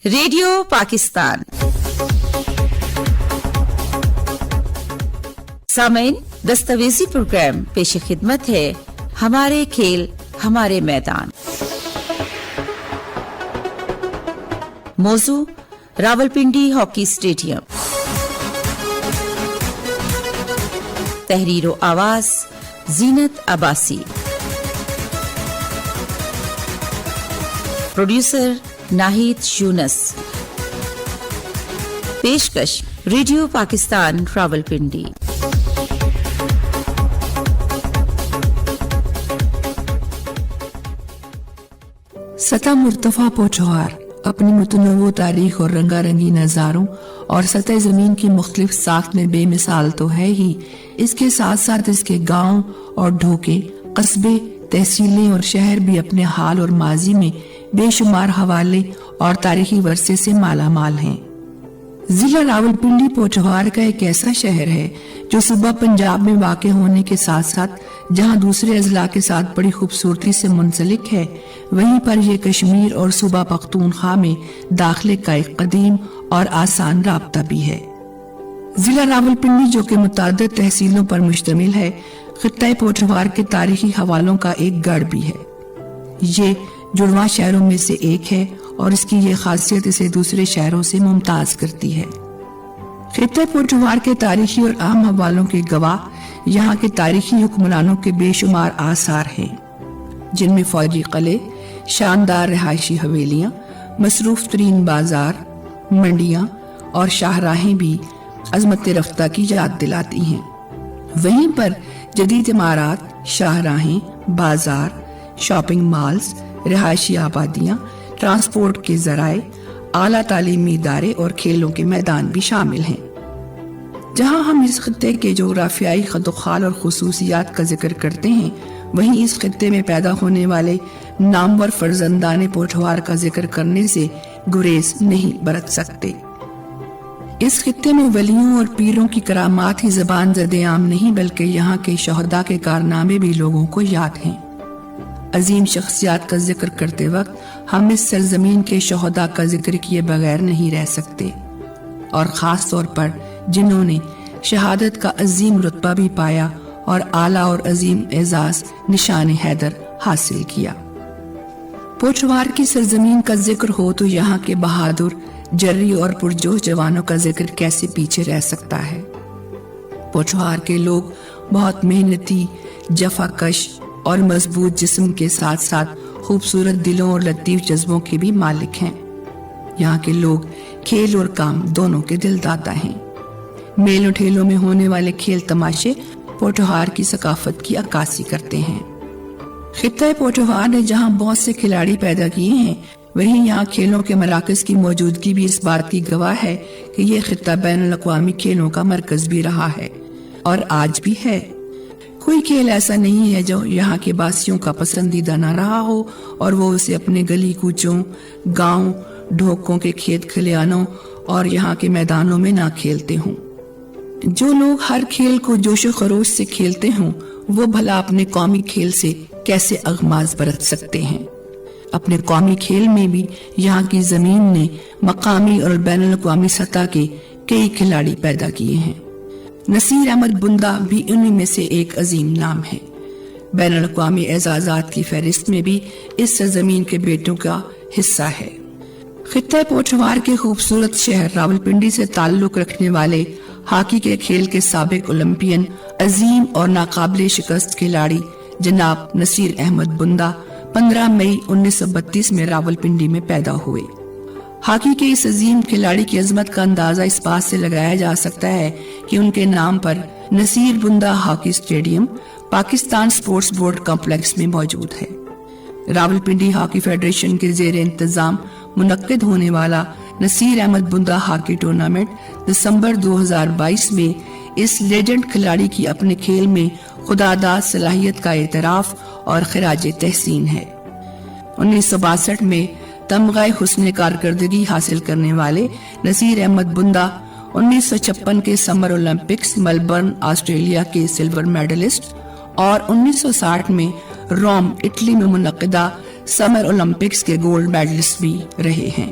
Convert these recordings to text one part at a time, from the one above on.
Radio Pakistan سامعین، دستاویزی programme پیش خدمت ہے ہمارے کھیل ہمارے میدان۔ موضوع راولپنڈی ہاکی اسٹیڈیم۔ تحریر و آواز زینت عباسی، پروڈیوسر ناہید یونس، پیشکش ریڈیو پاکستان راولپنڈی۔ سطح مرتفع پوچھوار اپنی متنوع تاریخ اور رنگا رنگی نظاروں اور سطح زمین کی مختلف ساخت میں بے مثال تو ہے ہی، اس کے ساتھ ساتھ اس کے گاؤں اور ڈھوکے، قصبے، تحصیلیں اور شہر بھی اپنے حال اور ماضی میں بے شمار حوالے اور تاریخی ورثے سے مالا مال ہیں۔ ضلع راولپنڈی پوچھوار کا ایک ایسا شہر ہے جو صوبہ پنجاب میں واقع ہونے کے ساتھ ساتھ جہاں دوسرے اضلاع کے ساتھ بڑی خوبصورتی سے منسلک ہے، وہیں پر یہ کشمیر اور صوبہ پختونخوا میں داخلے کا ایک قدیم اور آسان رابطہ بھی ہے۔ ضلع راولپنڈی جو کہ متعدد تحصیلوں پر مشتمل ہے، خطہ پوچھوار کے تاریخی حوالوں کا ایک گڑھ بھی ہے۔ یہ جڑواں شہروں میں سے ایک ہے اور اس کی یہ خاصیت اسے دوسرے شہروں سے ممتاز کرتی ہے۔ خطہ پوچھوار کے تاریخی اور اہم حوالوں کے گواہ یہاں کے تاریخی حکمرانوں کے بے شمار آثار ہیں، جن میں فوجی قلعے، شاندار رہائشی حویلیاں، مصروف ترین بازار، منڈیاں اور شاہراہیں بھی عظمت رفتہ کی یاد دلاتی ہیں۔ وہیں پر جدید عمارات، شاہراہیں، بازار، شاپنگ مالز، رہائشی آبادیاں، ٹرانسپورٹ کے ذرائع، اعلیٰ تعلیمی ادارے اور کھیلوں کے میدان بھی شامل ہیں۔ جہاں ہم اس خطے کے جغرافیائی خد و خال اور خصوصیات کا ذکر کرتے ہیں، وہیں اس خطے میں پیدا ہونے والے نامور فرزندان پوچھوار کا ذکر کرنے سے گریز نہیں برت سکتے۔ اس خطے میں ولیوں اور پیروں کی کرامات ہی زبان زد عام نہیں، بلکہ یہاں کے شہداء کے کارنامے بھی لوگوں کو یاد ہیں۔ عظیم شخصیات کا ذکر کرتے وقت ہم اس سرزمین کے شہداء کا ذکر کیے بغیر نہیں رہ سکتے، اور خاص طور پر جنہوں نے شہادت کا عظیم رتبہ بھی پایا اور اعلیٰ اور عظیم اعزاز نشان حیدر حاصل کیا۔ پوچھوار کی سرزمین کا ذکر ہو تو یہاں کے بہادر، جری اور پرجوش جوانوں کا ذکر کیسے پیچھے رہ سکتا ہے۔ پوچھوار کے لوگ بہت محنتی، جفا کش اور مضبوط جسم کے ساتھ ساتھ خوبصورت دلوں اور لطیف جذبوں کے بھی مالک ہیں۔ یہاں کے لوگ کھیل اور کام دونوں کے دل داتا ہیں۔ میلوں ٹھیلوں میں ہونے والے کھیل تماشے پوچھوار کی ثقافت کی عکاسی کرتے ہیں۔ خطہ پوچھوار نے جہاں بہت سے کھلاڑی پیدا کیے ہیں، وہیں یہاں کھیلوں کے مراکز کی موجودگی بھی اس بات کی گواہ ہے کہ یہ خطہ بین الاقوامی کھیلوں کا مرکز بھی رہا ہے اور آج بھی ہے۔ کوئی کھیل ایسا نہیں ہے جو یہاں کے باسیوں کا پسندیدہ نہ رہا ہو اور وہ اسے اپنے گلی کوچوں، گاؤں، ڈھوکوں کے کھیت کھلیانوں اور یہاں کے میدانوں میں نہ کھیلتے ہوں۔ جو لوگ ہر کھیل کو جوش و خروش سے کھیلتے ہوں، وہ بھلا اپنے قومی کھیل سے کیسے اغماض برت سکتے ہیں۔ اپنے قومی کھیل میں بھی یہاں کی زمین نے مقامی اور بین الاقوامی سطح کے کئی کھلاڑی پیدا کیے ہیں۔ نصیر احمد بندہ بھی انہی میں سے ایک عظیم نام ہے۔ بین الاقوامی اعزازات کی فہرست میں بھی اس سرزمین کے بیٹوں کا حصہ ہے۔ خطہ پوچھوار کے خوبصورت شہر راولپنڈی سے تعلق رکھنے والے ہاکی کے کھیل کے سابق اولمپئن، عظیم اور ناقابل شکست کھلاڑی جناب نصیر احمد بندہ 15 مئی 1932 میں راولپنڈی میں پیدا ہوئے۔ ہاکی کے اس عظیم کھلاڑی کی عظمت کا اندازہ اس بات سے لگایا جا سکتا ہے کہ ان کے نام پر نصیر بندہ hockey stadium Pakistan sports board complex میں موجود ہے۔ راولپنڈی ہاکی فیڈریشن کے زیر انتظام منعقد ہونے والا نصیر احمد بندہ ہاکی ٹورنامنٹ دسمبر 2022 میں اس لیجنڈ کھلاڑی کی اپنے کھیل میں خداداد صلاحیت کا اعتراف اور خراج تحسین ہے۔ 1962 میں تمغہ حسن کارکردگی حاصل کرنے والے نصیر احمد بندہ 1956 کے سمر اولمپکس میلبرن آسٹریلیا کے سلور میڈلسٹ اور 1960 میں روم اٹلی میں منعقدہ سمر اولمپکس کے گولڈ میڈلسٹ بھی رہے ہیں۔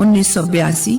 1982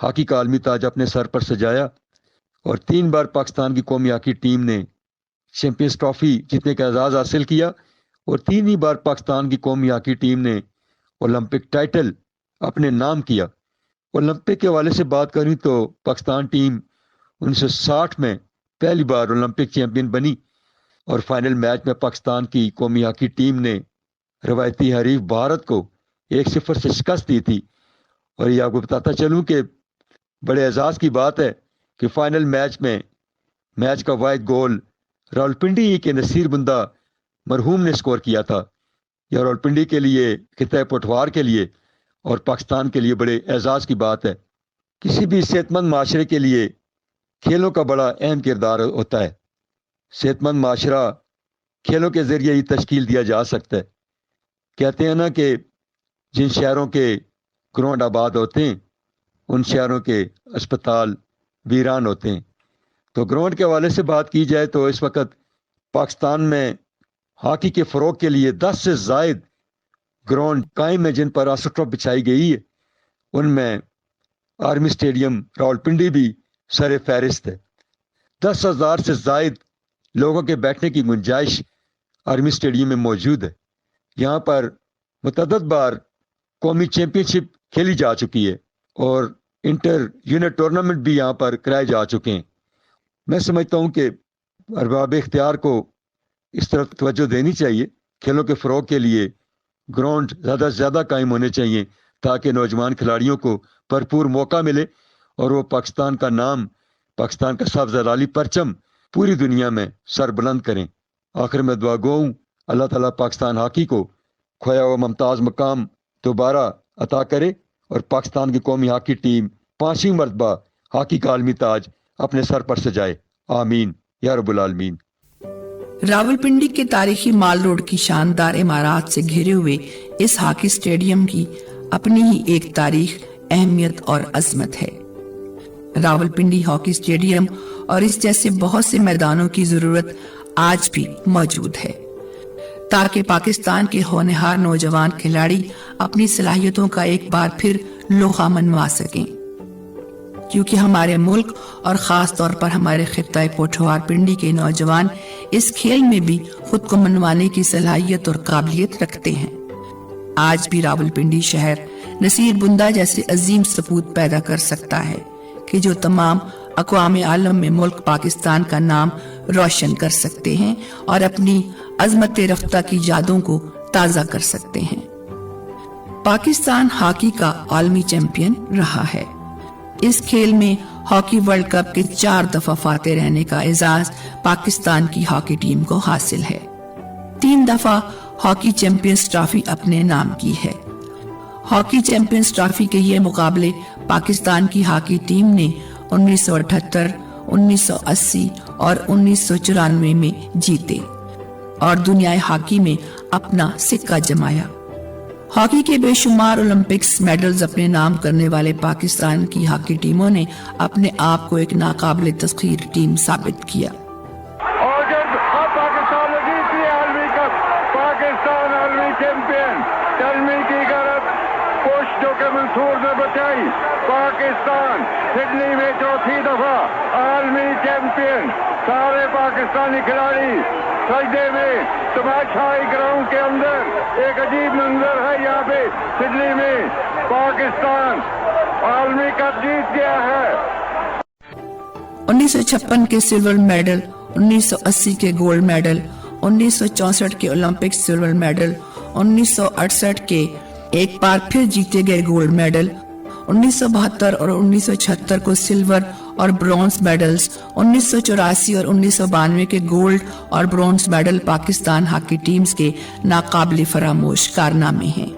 ہاکی کا عالمی تاج اپنے سر پر سجایا اور 3 بار پاکستان کی قومی ہاکی ٹیم نے چیمپئنز ٹرافی جیتنے کا اعزاز حاصل کیا اور 3 ہی بار پاکستان کی قومی ہاکی ٹیم نے اولمپک ٹائٹل اپنے نام کیا۔ اولمپک کے حوالے سے بات کریں تو پاکستان ٹیم 1960 میں پہلی بار اولمپک چیمپئن بنی اور فائنل میچ میں پاکستان کی قومی ہاکی ٹیم نے روایتی حریف بھارت کو 1-0 سے شکست دی تھی۔ اور یہ آپ کو بتاتا چلوں کہ بڑے اعزاز کی بات ہے کہ فائنل میچ کا واحد گول راولپنڈی کے نصیر بندہ مرحوم نے سکور کیا تھا۔ یہ راولپنڈی کے لیے، خطہ پوٹھوار کے لیے اور پاکستان کے لیے بڑے اعزاز کی بات ہے۔ کسی بھی صحت مند معاشرے کے لیے کھیلوں کا بڑا اہم کردار ہوتا ہے۔ صحت مند معاشرہ کھیلوں کے ذریعے ہی تشکیل دیا جا سکتا ہے۔ کہتے ہیں نا کہ جن شہروں کے گراؤنڈ آباد ہوتے ہیں ان شہروں کے اسپتال ویران ہوتے ہیں۔ تو گراؤنڈ کے حوالے سے بات کی جائے تو اس وقت پاکستان میں ہاکی کے فروغ کے لیے 10 سے زائد گراؤنڈ قائم ہیں جن پر آسٹرو بچھائی گئی ہے۔ ان میں آرمی اسٹیڈیم راولپنڈی بھی سر فہرست ہے۔ 10,000 سے زائد لوگوں کے بیٹھنے کی گنجائش آرمی اسٹیڈیم میں موجود ہے۔ یہاں پر متعدد بار قومی چیمپئن شپ کھیلی جا چکی ہے اور انٹر یونٹ ٹورنامنٹ بھی یہاں پر کرائے جا چکے ہیں۔ میں سمجھتا ہوں کہ ارباب اختیار کو اس طرف توجہ دینی چاہیے۔ کھیلوں کے فروغ کے لیے گراؤنڈ زیادہ سے زیادہ قائم ہونے چاہیے تاکہ نوجوان کھلاڑیوں کو بھرپور موقع ملے اور وہ پاکستان کا نام، پاکستان کا سبز لالی پرچم پوری دنیا میں سر بلند کریں۔ آخر میں دعا گو ہوں اللہ تعالیٰ پاکستان ہاکی کو کھویا ہوا ممتاز مقام دوبارہ عطا کرے اور پاکستان کی قومی ہاکی ٹیم 5ویں مرتبہ ہاکی کا عالمی تاج اپنے سر پر سجائے۔ آمین یا رب العالمین۔ راولپنڈی کے تاریخی مال روڈ کی شاندار عمارات سے گھرے ہوئے اس ہاکی اسٹیڈیم کی اپنی ہی ایک تاریخ، اہمیت اور عظمت ہے۔ راولپنڈی ہاکی اسٹیڈیم اور اس جیسے بہت سے میدانوں کی ضرورت آج بھی موجود ہے تاکہ پاکستان کے ہونہار نوجوان کھلاڑی اپنی صلاحیتوں کا ایک بار پھر لوہا منوا سکیں، کیونکہ ہمارے ملک اور خاص طور پر ہمارے خطہ پوٹھوار پنڈی کے نوجوان اس کھیل میں بھی خود کو منوانے کی صلاحیت اور قابلیت رکھتے ہیں۔ آج بھی راولپنڈی شہر نصیر بندہ جیسے عظیم سپوت پیدا کر سکتا ہے کہ جو تمام اقوام عالم میں ملک پاکستان کا نام روشن کر سکتے ہیں اور اپنی عظمت رفتہ کی یادوں کو تازہ کر سکتے ہیں۔ پاکستان ہاکی کا عالمی چیمپئن رہا ہے۔ اس کھیل میں ہاکی ورلڈ کپ کے 4 دفعہ فاتح رہنے کا اعزاز پاکستان کی ہاکی ٹیم کو حاصل ہے۔ 3 دفعہ ہاکی چیمپئنز ٹرافی اپنے نام کی ہے۔ ہاکی چیمپئنز ٹرافی کے یہ مقابلے پاکستان کی ہاکی ٹیم نے 1978، 1980 اور 1994 میں جیتے اور دنیائے ہاکی میں اپنا سکہ جمایا۔ ہاکی کے بے شمار اولمپکس میڈلز اپنے نام کرنے والے پاکستان کی ہاکی ٹیموں نے اپنے آپ کو ایک ناقابل تسخیر ٹیم ثابت کیا۔ اور جب پاکستان نے جیت لیا عالمی کپ، پاکستان عالمی چیمپئن، تلمی کی غرض پوش جو کہ منصور نے بچائی، پاکستان سڈنی میں 4تھی دفعہ عالمی چیمپئن۔ سارے پاکستانی کھلاڑی سجدے میں، تماشائی گراؤنڈ کے اندر ایک عجیب منظر ہے۔ یہاں پہ سڈنی میں پاکستان عالمی کپ جیت گیا ہے۔ 1956 کے سلور میڈل، 1980 کے گولڈ میڈل، 1964 کے اولمپک سلور میڈل، 1968 کے ایک بار پھر جیتے گئے گولڈ میڈل، 1972 اور 1976 کو سلور اور برونز میڈلز، 1984 اور 1992 کے گولڈ اور bronze medal Pakistan hockey teams کے ناقابل فراموش کارنامے ہیں۔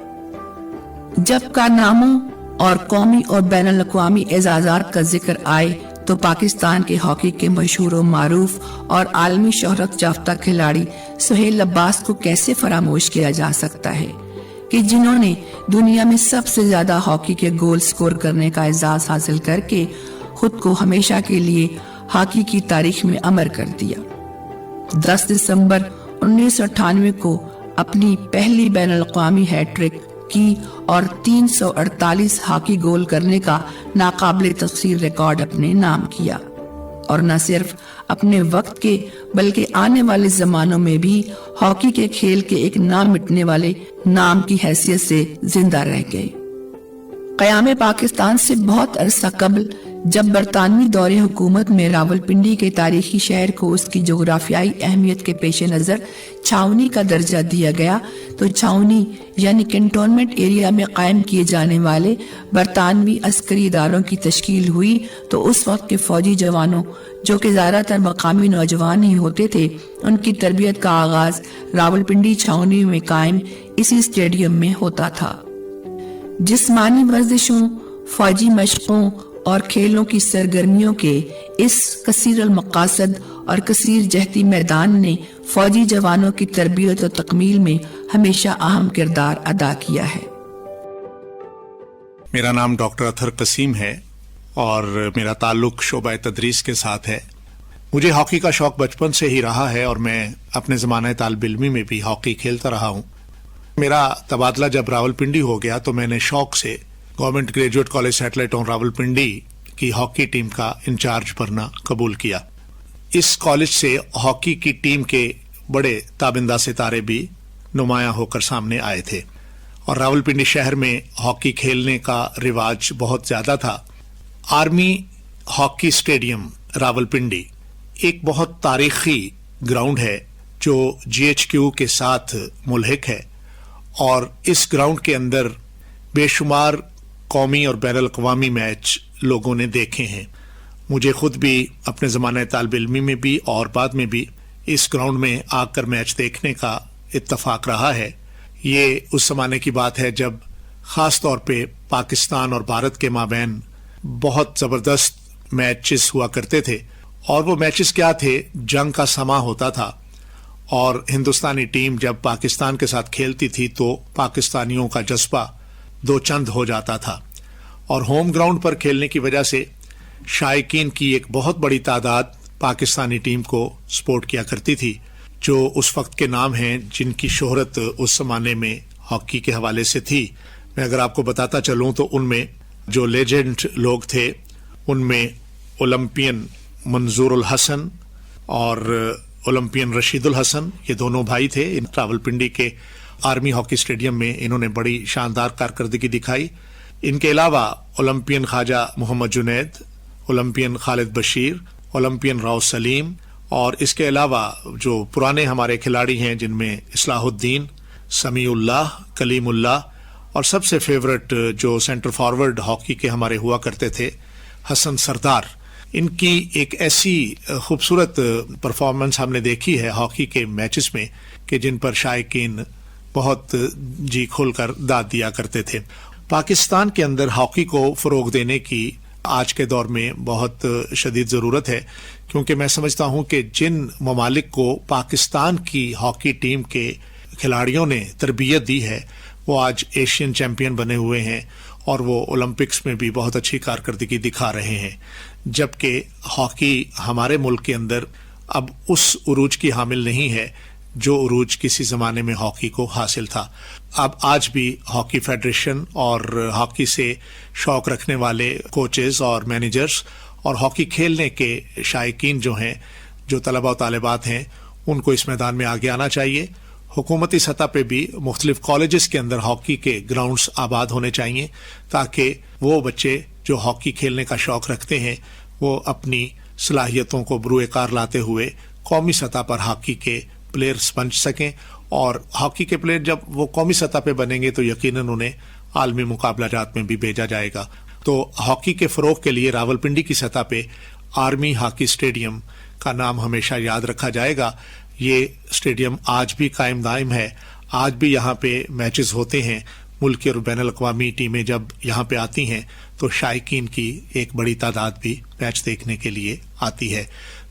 جب کارناموں اور قومی اور بین الاقوامی اعزازات کا ذکر آئے تو پاکستان کے ہاکی کے مشہور و معروف اور عالمی شہرت یافتہ کھلاڑی سہیل عباس کو کیسے فراموش کیا جا سکتا ہے کہ جنہوں نے دنیا میں سب سے زیادہ ہاکی کے گول سکور کرنے کا اعزاز حاصل کر کے خود کو ہمیشہ کے لیے ہاکی کی تاریخ میں امر کر دیا۔ 10 دسمبر 1998 کو اپنی پہلی بین الاقوامی ہیٹ ٹرک کی اور 348 ہاکی گول کرنے کا ناقابل تفسیر ریکارڈ اپنے نام کیا، اور نہ صرف اپنے وقت کے بلکہ آنے والے زمانوں میں بھی ہاکی کے کھیل کے ایک نہ مٹنے والے نام کی حیثیت سے زندہ رہ گئے۔ قیام پاکستان سے بہت عرصہ قبل جب برطانوی دور حکومت میں راولپنڈی کے تاریخی شہر کو اس کی جغرافیائی اہمیت کے پیش نظر چھاؤنی کا درجہ دیا گیا تو چھاؤنی یعنی کنٹونمنٹ ایریا میں قائم کیے جانے والے برطانوی عسکری اداروں کی تشکیل ہوئی تو اس وقت کے فوجی جوانوں جو کہ زیادہ تر مقامی نوجوان ہی ہوتے تھے، ان کی تربیت کا آغاز راولپنڈی چھاؤنی میں قائم اسی اسٹیڈیم میں ہوتا تھا۔ جسمانی ورزشوں، فوجی مشقوں اور کھیلوں کی سرگرمیوں کے اس کثیر المقاصد اور کثیر جہتی میدان نے فوجی جوانوں کی تربیت و تکمیل میں ہمیشہ اہم کردار ادا کیا ہے۔ میرا نام ڈاکٹر اطہر قسیم ہے اور میرا تعلق شعبہ تدریس کے ساتھ ہے۔ مجھے ہاکی کا شوق بچپن سے ہی رہا ہے اور میں اپنے زمانہ طالب علمی میں بھی ہاکی کھیلتا رہا ہوں۔ میرا تبادلہ جب راولپنڈی ہو گیا تو میں نے شوق سے گورنمنٹ گریجویٹ کالج سیٹلائٹ آن راولپنڈی کی ہاکی ٹیم کا انچارج بننا قبول کیا۔ اس کالج سے ہاکی کی ٹیم کے بڑے تابندہ ستارے بھی نمایاں ہو کر سامنے آئے تھے، اور راولپنڈی شہر میں ہاکی کھیلنے کا رواج بہت زیادہ تھا۔ آرمی ہاکی اسٹیڈیم راولپنڈی ایک بہت تاریخی گراؤنڈ ہے جو GHQ کے ساتھ ملحق ہے، اور اس گراؤنڈ کے اندر بے شمار قومی اور بین الاقوامی میچ لوگوں نے دیکھے ہیں۔ مجھے خود بھی اپنے زمانہ طالب علمی میں بھی اور بعد میں بھی اس گراؤنڈ میں آ کر میچ دیکھنے کا اتفاق رہا ہے۔ یہ اس زمانے کی بات ہے جب خاص طور پہ پاکستان اور بھارت کے مابین بہت زبردست میچز ہوا کرتے تھے، اور وہ میچز کیا تھے؟ جنگ کا سماں ہوتا تھا، اور ہندوستانی ٹیم جب پاکستان کے ساتھ کھیلتی تھی تو پاکستانیوں کا جذبہ دو چند ہو جاتا تھا، اور ہوم گراؤنڈ پر کھیلنے کی وجہ سے شائقین کی ایک بہت بڑی تعداد پاکستانی ٹیم کو سپورٹ کیا کرتی تھی، جو اس وقت کے نام ہیں جن کی شہرت اس زمانے میں ہاکی کے حوالے سے تھی۔ میں اگر آپ کو بتاتا چلوں تو ان میں جو لیجنڈ لوگ تھے ان میں اولمپئن منظور الحسن اور اولمپئن رشید الحسن، یہ دونوں بھائی تھے۔ راولپنڈی کے آرمی ہاکی اسٹیڈیم میں انہوں نے بڑی شاندار کارکردگی دکھائی۔ ان کے علاوہ اولمپئن خواجہ محمد جنید، اولمپئن خالد بشیر، اولمپئن راؤ سلیم، اور اس کے علاوہ جو پرانے ہمارے کھلاڑی ہیں جن میں اصلاح الدین، سمیع اللہ، کلیم اللہ، اور سب سے فیورٹ جو سینٹر فارورڈ ہاکی کے ہمارے ہوا کرتے تھے حسن سردار۔ ان کی ایک ایسی خوبصورت پرفارمنس ہم نے دیکھی ہے ہاکی کے میچز میں کہ جن پر شائقین بہت جی کھول کر داد دیا کرتے تھے۔ پاکستان کے اندر ہاکی کو فروغ دینے کی آج کے دور میں بہت شدید ضرورت ہے، کیونکہ میں سمجھتا ہوں کہ جن ممالک کو پاکستان کی ہاکی ٹیم کے کھلاڑیوں نے تربیت دی ہے وہ آج ایشین چیمپئن بنے ہوئے ہیں، اور وہ اولمپکس میں بھی بہت اچھی کارکردگی دکھا رہے ہیں، جبکہ ہاکی ہمارے ملک کے اندر اب اس عروج کی حامل نہیں ہے جو عروج کسی زمانے میں ہاکی کو حاصل تھا۔ اب آج بھی ہاکی فیڈریشن اور ہاکی سے شوق رکھنے والے کوچز اور مینیجرز اور ہاکی کھیلنے کے شائقین جو ہیں، جو طلبہ و طالبات ہیں، ان کو اس میدان میں آگے آنا چاہیے۔ حکومتی سطح پہ بھی مختلف کالجز کے اندر ہاکی کے گراؤنڈز آباد ہونے چاہیے، تاکہ وہ بچے جو ہاکی کھیلنے کا شوق رکھتے ہیں وہ اپنی صلاحیتوں کو بروئے کار لاتے ہوئے قومی سطح پر ہاکی کے پلیئرز بن سکیں، اور ہاکی کے پلیئر جب وہ قومی سطح پہ بنیں گے تو یقیناً انہیں عالمی مقابلہ جات میں بھی بھیجا جائے گا۔ تو ہاکی کے فروغ کے لیے راولپنڈی کی سطح پہ آرمی ہاکی اسٹیڈیم کا نام ہمیشہ یاد رکھا جائے گا۔ یہ اسٹیڈیم آج بھی قائم دائم ہے، آج بھی یہاں پہ میچز ہوتے ہیں۔ ملکی اور بین الاقوامی ٹیمیں جب یہاں پہ آتی ہیں تو شائقین کی ایک بڑی تعداد بھی میچ دیکھنے کے لیے آتی ہے۔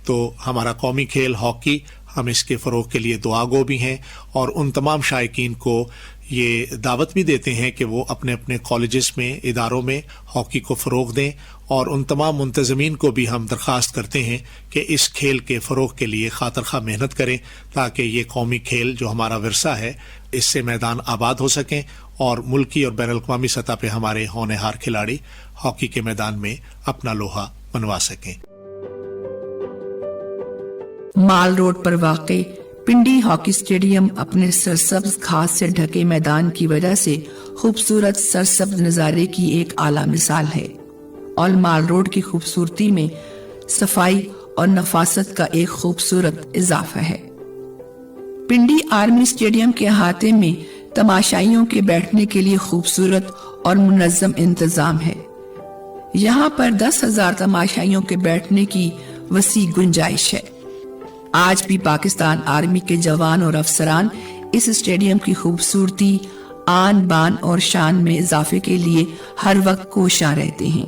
تو ہمارا قومی کھیل ہاکی، ہم اس کے فروغ کے لیے دعا گو بھی ہیں، اور ان تمام شائقین کو یہ دعوت بھی دیتے ہیں کہ وہ اپنے اپنے کالجز میں، اداروں میں ہاکی کو فروغ دیں، اور ان تمام منتظمین کو بھی ہم درخواست کرتے ہیں کہ اس کھیل کے فروغ کے لیے خاطر خواہ محنت کریں، تاکہ یہ قومی کھیل جو ہمارا ورثہ ہے اس سے میدان آباد ہو سکیں، اور ملکی اور بین الاقوامی سطح پہ ہمارے ہونہار کھلاڑی ہاکی کے میدان میں اپنا لوہا منوا سکیں۔ مال روڈ پر واقع پنڈی ہاکی اسٹیڈیم اپنے سرسبز گھاس سے ڈھکے میدان کی وجہ سے خوبصورت سرسبز نظارے کی ایک اعلیٰ مثال ہے، اور مال روڈ کی خوبصورتی میں صفائی اور نفاست کا ایک خوبصورت اضافہ ہے۔ پنڈی آرمی اسٹیڈیم کے احاطے میں تماشائیوں کے بیٹھنے کے لیے خوبصورت اور منظم انتظام ہے۔ یہاں پر 10,000 تماشائیوں کے بیٹھنے کی وسیع گنجائش ہے۔ آج بھی پاکستان آرمی کے جوان اور افسران اس اسٹیڈیم کی خوبصورتی، آن بان اور شان میں اضافے کے لیے ہر وقت کوشاں رہتے ہیں۔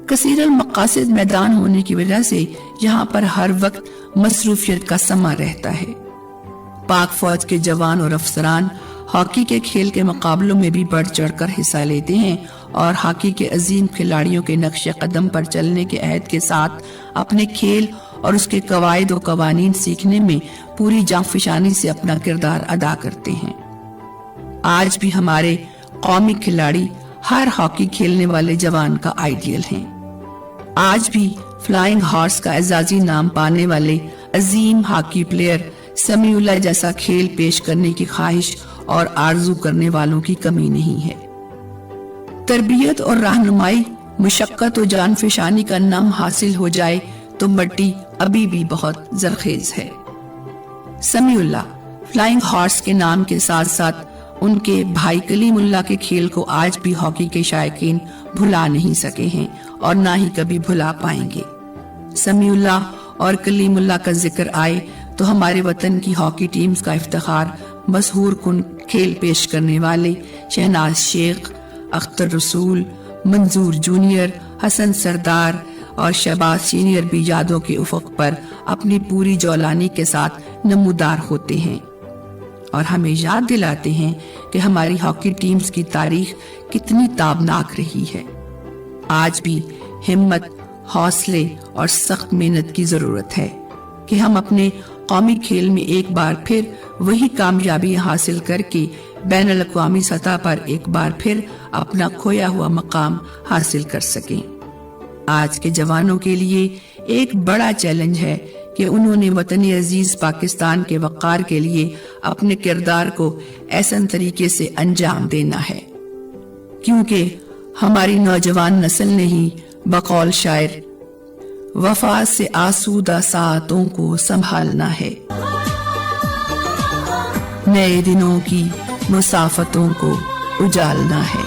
کثیر المقاصد میدان ہونے کی وجہ سے یہاں پر ہر وقت مصروفیت کا سماں رہتا ہے۔ پاک فوج کے جوان اور افسران ہاکی کے کھیل کے مقابلوں میں بھی بڑھ چڑھ کر حصہ لیتے ہیں، اور ہاکی کے عظیم کھلاڑیوں کے نقش قدم پر چلنے کے عہد کے ساتھ اپنے کھیل اور اس کے قواعد و قوانین سیکھنے میں پوری جانفشانی سے اپنا کردار ادا کرتے ہیں۔ آج بھی ہمارے قومی کھلاڑی ہر ہاکی کھیلنے والے جوان کا آئیڈیل ہیں۔ آج بھی فلائنگ ہارس کا اعزازی نام پانے والے عظیم ہاکی پلیئر سمیع اللہ جیسا کھیل پیش کرنے کی خواہش اور آرزو کرنے والوں کی کمی نہیں ہے۔ تربیت اور رہنمائی، مشقت و جان فشانی کا نم حاصل ہو جائے تو مٹی ابھی بھی بہت زرخیز ہے۔ سمیع اللہ فلائنگ ہارس کے نام کے ساتھ ساتھ ان کے بھائی کلیم اللہ کے کھیل کو آج بھی ہاکی کے شائقین بھلا نہیں سکے ہیں، اور نہ ہی کبھی بھلا پائیں گے۔ سمیع اللہ اور کلیم اللہ کا ذکر آئے تو ہمارے وطن کی ہاکی ٹیمز کا افتخار مسحور کن کھیل پیش کرنے والے شہناز شیخ، اختر رسول، منظور جونیئر، حسن سردار اور شہباز سینئر بھی یادوں کے افق پر اپنی پوری جولانی کے ساتھ نمودار ہوتے ہیں، اور ہمیں یاد دلاتے ہیں کہ ہماری ہاکی ٹیمز کی تاریخ کتنی تابناک رہی ہے۔ آج بھی ہمت، حوصلے اور سخت محنت کی ضرورت ہے کہ ہم اپنے قومی کھیل میں ایک بار پھر وہی کامیابی حاصل کر کے بین الاقوامی سطح پر ایک بار پھر اپنا کھویا ہوا مقام حاصل کر سکیں۔ آج کے جوانوں کے لیے ایک بڑا چیلنج ہے کہ انہوں نے وطن عزیز پاکستان کے وقار کے لیے اپنے کردار کو ایسن طریقے سے انجام دینا ہے، کیونکہ ہماری نوجوان نسل نے ہی بقول شاعر وفا سے آسودہ ساعتوں کو سنبھالنا ہے، نئے دنوں کی مسافتوں کو اجالنا ہے۔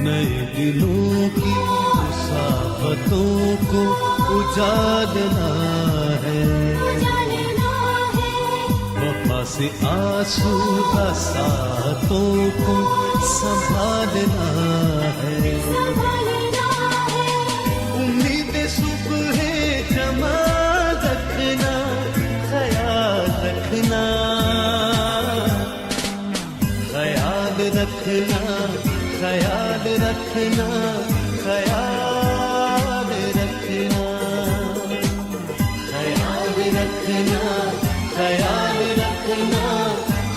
نئے دنوں کی مسافتوں کو اجالنا ہے، وفا سے آسودہ ساعتوں کو سنبھالنا ہے، امید صبح جمع رکھنا، خیال رکھنا، خیال رکھنا، خیال رکھنا، خیال رکھنا، خیال رکھنا، خیال رکھنا،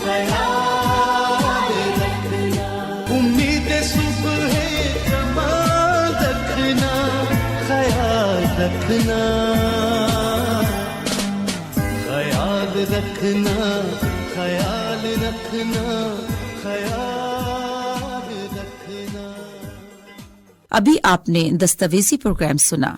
خیال رکھنا، امید صبح جمع رکھنا، خیال رکھنا، خیال رکھنا، خیال رکھنا، خیال رکھنا۔ ابھی آپ نے دستاویزی پروگرام سنا۔